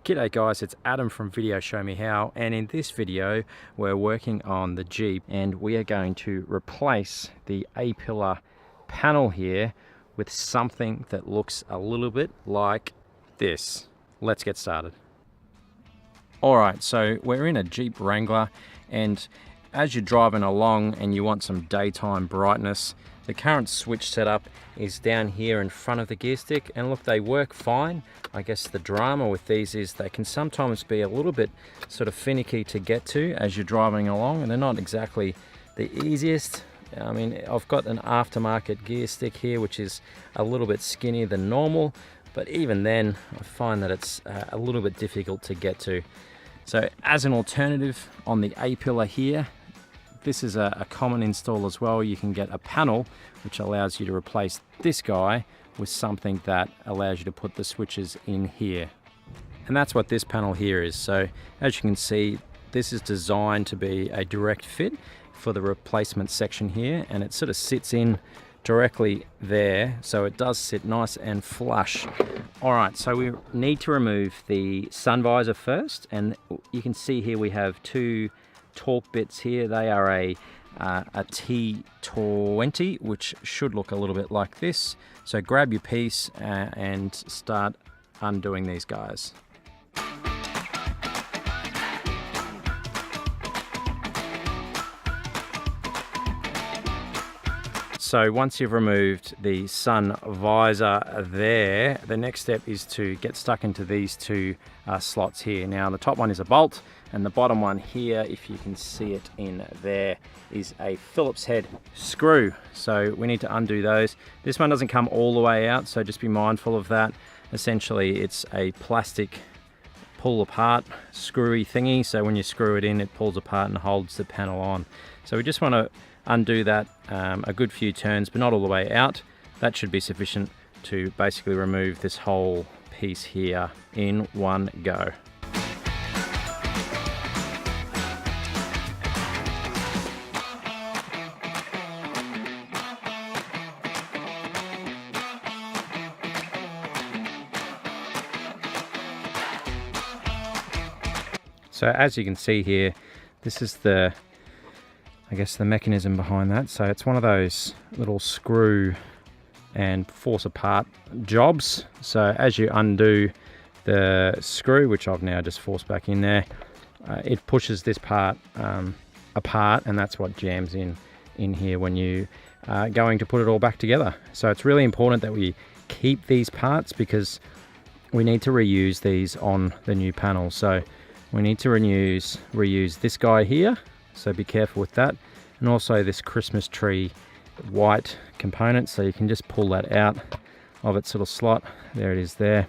G'day guys, it's Adam from VideoShowMeHow, and in this video we're working on the Jeep and we are going to replace the A-pillar panel here with something that looks a little bit like this. Let's get started. Alright, so we're in a Jeep Wrangler, and as you're driving along and you want some daytime brightness, the current switch setup is down here in front of the gear stick, and look, they work fine. I guess the drama with these is they can sometimes be a little bit sort of finicky to get to as you're driving along, and they're not exactly the easiest. I mean, I've got an aftermarket gear stick here which is a little bit skinnier than normal, but even then I find that it's a little bit difficult to get to. So as an alternative on the A-pillar here, this is a common install as well. You can get a panel which allows you to replace this guy with something that allows you to put the switches in here. And that's what this panel here is. So as you can see, this is designed to be a direct fit for the replacement section here, and it sort of sits in directly there, so it does sit nice and flush. Alright, so we need to remove the sun visor first, and you can see here we have two torque bits here. They are a T20, which should look a little bit like this. So grab your piece and start undoing these guys. So once you've removed the sun visor there, the next step is to get stuck into these two slots here. Now the top one is a bolt, and the bottom one here, if you can see it in there, is a Phillips head screw. So we need to undo those. This one doesn't come all the way out, so just be mindful of that. Essentially it's a plastic pull apart screwy thingy, so when you screw it in, it pulls apart and holds the panel on. So we just want to undo that a good few turns, but not all the way out. That should be sufficient to basically remove this whole piece here in one go. So as you can see here, this is the, I guess, the mechanism behind that. So it's one of those little screw and force apart jobs. So as you undo the screw, which I've now just forced back in there, it pushes this part apart, and that's what jams in here when you are going to put it all back together. So it's really important that we keep these parts because we need to reuse these on the new panel. So we need to reuse this guy here, so be careful with that, and also this Christmas tree white component, so you can just pull that out of its little slot. There it is there.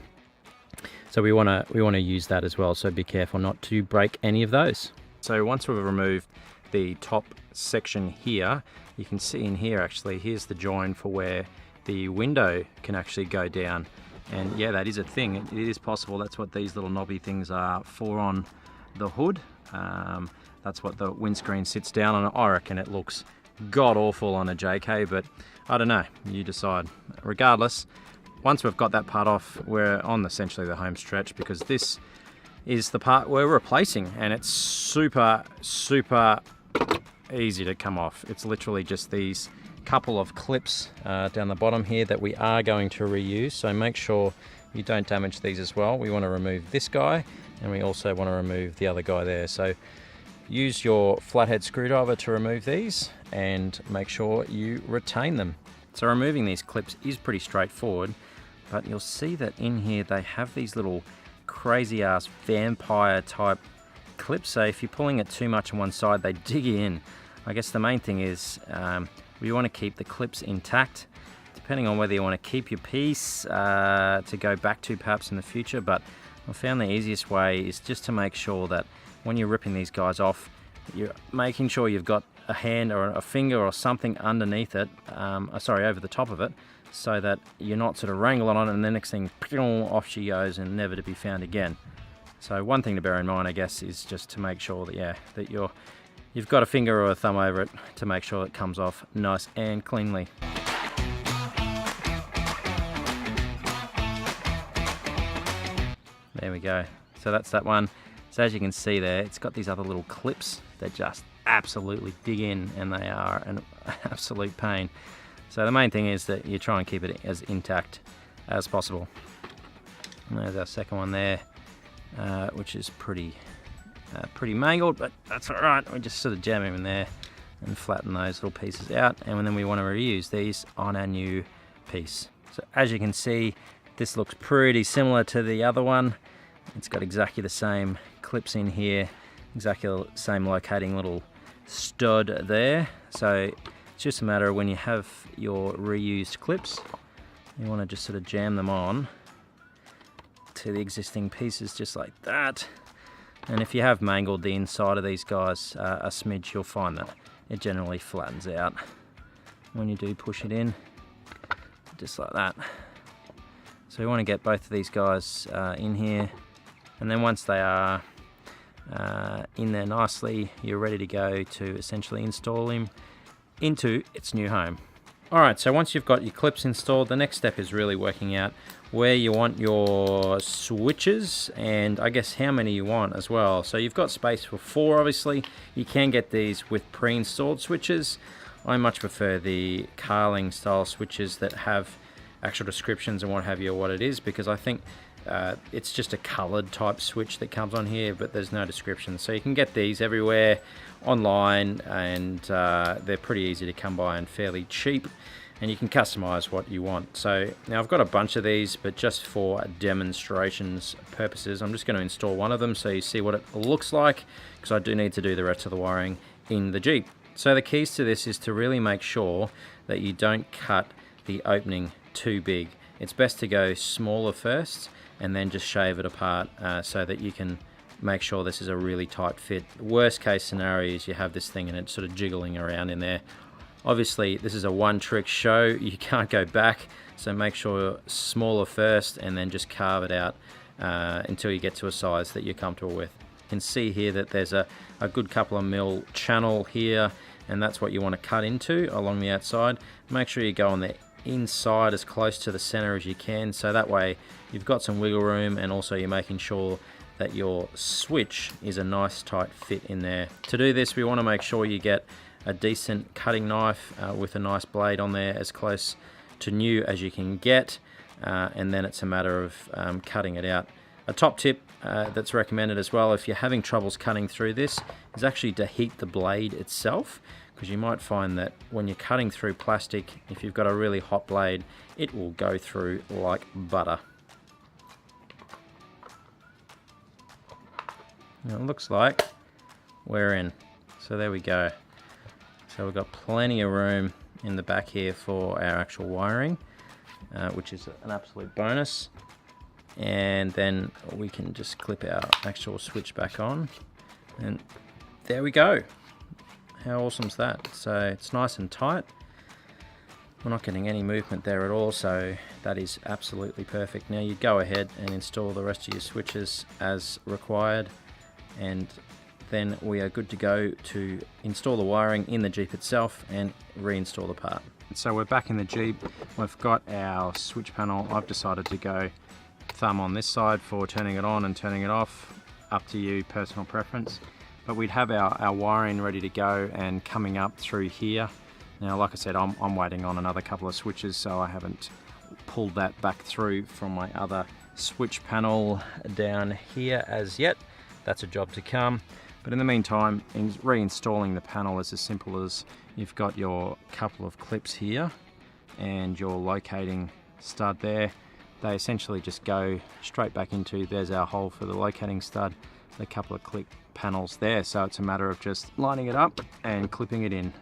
So we want to use that as well, so be careful not to break any of those. So once we've removed the top section here, you can see in here actually, here's the join for where the window can actually go down. And yeah, that is a thing. It is possible. That's what these little knobby things are for on the hood. That's what the windscreen sits down on. I reckon it looks god awful on a JK, but I don't know. You decide. Regardless, once we've got that part off, we're on essentially the home stretch, because this is the part we're replacing, and it's super easy to come off. It's literally just these couple of clips down the bottom here that we are going to reuse, so make sure you don't damage these as well. We want to remove this guy, and we also want to remove the other guy there. So use your flathead screwdriver to remove these, and make sure you retain them. So removing these clips is pretty straightforward, but you'll see that in here they have these little crazy ass vampire type clips, so if you're pulling it too much on one side, they dig in. I guess the main thing is we want to keep the clips intact, depending on whether you want to keep your piece to go back to perhaps in the future, but I found the easiest way is just to make sure that when you're ripping these guys off, you're making sure you've got a hand or a finger or something underneath it, over the top of it, so that you're not sort of wrangling on it and the next thing, off she goes and never to be found again. So one thing to bear in mind, I guess, is just to make sure that, yeah, that you've got a finger or a thumb over it to make sure it comes off nice and cleanly. There we go. So that's that one. So as you can see there, it's got these other little clips that just absolutely dig in, and they are an absolute pain. So the main thing is that you try and keep it as intact as possible. And there's our second one there, which is pretty mangled, but that's all right. We just sort of jam them in there and flatten those little pieces out, and then we want to reuse these on our new piece. So as you can see, this looks pretty similar to the other one. It's got exactly the same clips in here, exactly the same locating little stud there. So it's just a matter of when you have your reused clips, you want to just sort of jam them on to the existing pieces just like that. And if you have mangled the inside of these guys a smidge, you'll find that it generally flattens out when you do push it in, just like that. So you want to get both of these guys in here, and then once they are in there nicely, you're ready to go to essentially install him into its new home. Alright, so once you've got your clips installed, the next step is really working out where you want your switches, and I guess how many you want as well. So you've got space for 4, obviously. You can get these with pre-installed switches. I much prefer the Carling style switches that have actual descriptions and what have you, what it is, because I think it's just a colored type switch that comes on here, but there's no description. So you can get these everywhere online, and they're pretty easy to come by and fairly cheap, and you can customize what you want. So now I've got a bunch of these, but just for demonstrations purposes, I'm just going to install one of them so you see what it looks like, because I do need to do the rest of the wiring in the Jeep. So the keys to this is to really make sure that you don't cut the opening too big. It's best to go smaller first and then just shave it apart so that you can make sure this is a really tight fit. Worst case scenario is you have this thing and it's sort of jiggling around in there. Obviously this is a one-trick show, you can't go back, so make sure smaller first and then just carve it out until you get to a size that you're comfortable with. You can see here that there's a good couple of mil channel here, and that's what you want to cut into along the outside. Make sure you go on the inside as close to the center as you can, so that way you've got some wiggle room, and also you're making sure that your switch is a nice tight fit in there. To do this, we want to make sure you get a decent cutting knife with a nice blade on there as close to new as you can get, and then it's a matter of cutting it out. A top tip that's recommended as well if you're having troubles cutting through this is actually to heat the blade itself, because you might find that when you're cutting through plastic, if you've got a really hot blade, it will go through like butter. Now it looks like we're in. So there we go. So we've got plenty of room in the back here for our actual wiring, which is an absolute bonus. And then we can just clip our actual switch back on, and there we go. How awesome is that? So it's nice and tight. We're not getting any movement there at all, so that is absolutely perfect. Now you go ahead and install the rest of your switches as required, and then we are good to go to install the wiring in the Jeep itself and reinstall the part. So we're back in the Jeep. We've got our switch panel. I've decided to go thumb on this side for turning it on and turning it off. Up to you, personal preference. But we'd have our wiring ready to go and coming up through here. Now, like I said, I'm waiting on another couple of switches, so I haven't pulled that back through from my other switch panel down here as yet. That's a job to come. But in the meantime, reinstalling the panel is as simple as you've got your couple of clips here and your locating stud there. They essentially just go straight back into, there's our hole for the locating stud, a couple of clip panels there. So it's a matter of just lining it up and clipping it in.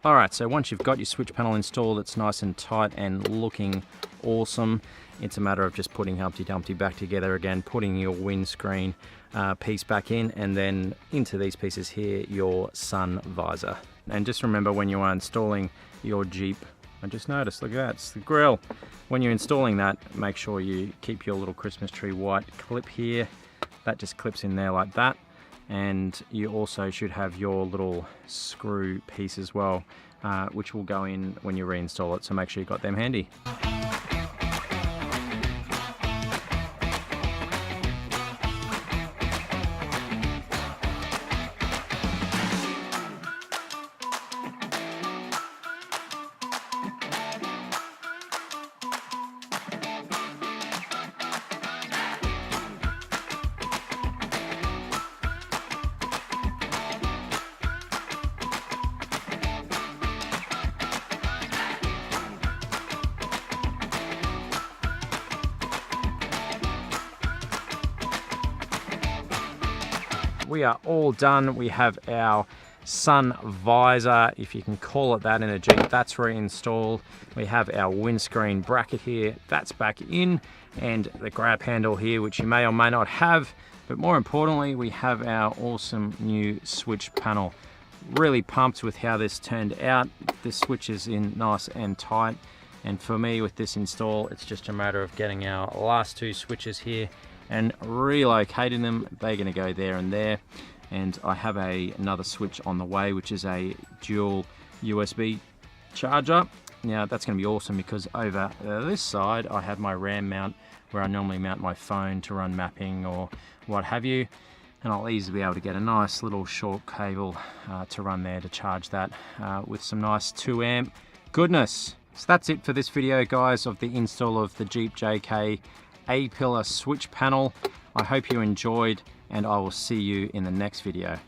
Alright, so once you've got your switch panel installed, it's nice and tight and looking awesome. It's a matter of just putting Humpty Dumpty back together again, putting your windscreen piece back in, and then into these pieces here, your sun visor. And just remember, when you are installing your Jeep, I just noticed, look at that, it's the grille. When you're installing that, make sure you keep your little Christmas tree white clip here. That just clips in there like that. And you also should have your little screw piece as well, which will go in when you reinstall it, so make sure you've got them handy. We are all done. We have our sun visor, if you can call it that in a Jeep, that's reinstalled. We have our windscreen bracket here, that's back in, and the grab handle here, which you may or may not have. But more importantly, we have our awesome new switch panel. Really pumped with how this turned out. The switch is in nice and tight. And for me, with this install, it's just a matter of getting our last two switches here and relocating them. They're going to go there and there, and I have another switch on the way, which is a dual USB charger. Now that's going to be awesome because over this side I have my RAM mount where I normally mount my phone to run mapping or what have you, and I'll easily be able to get a nice little short cable to run there to charge that with some nice 2 amp goodness. So that's it for this video, guys, of the install of the Jeep JK A-pillar switch panel. I hope you enjoyed, and I will see you in the next video.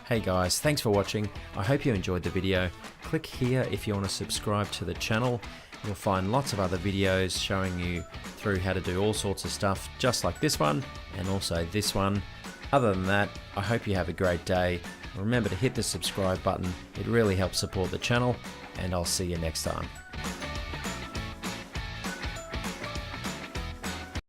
Hey guys, thanks for watching. I hope you enjoyed the video. Click here if you want to subscribe to the channel. You'll find lots of other videos showing you through how to do all sorts of stuff, just like this one and also this one. Other than that, I hope you have a great day. Remember to hit the subscribe button. It really helps support the channel, and I'll see you next time.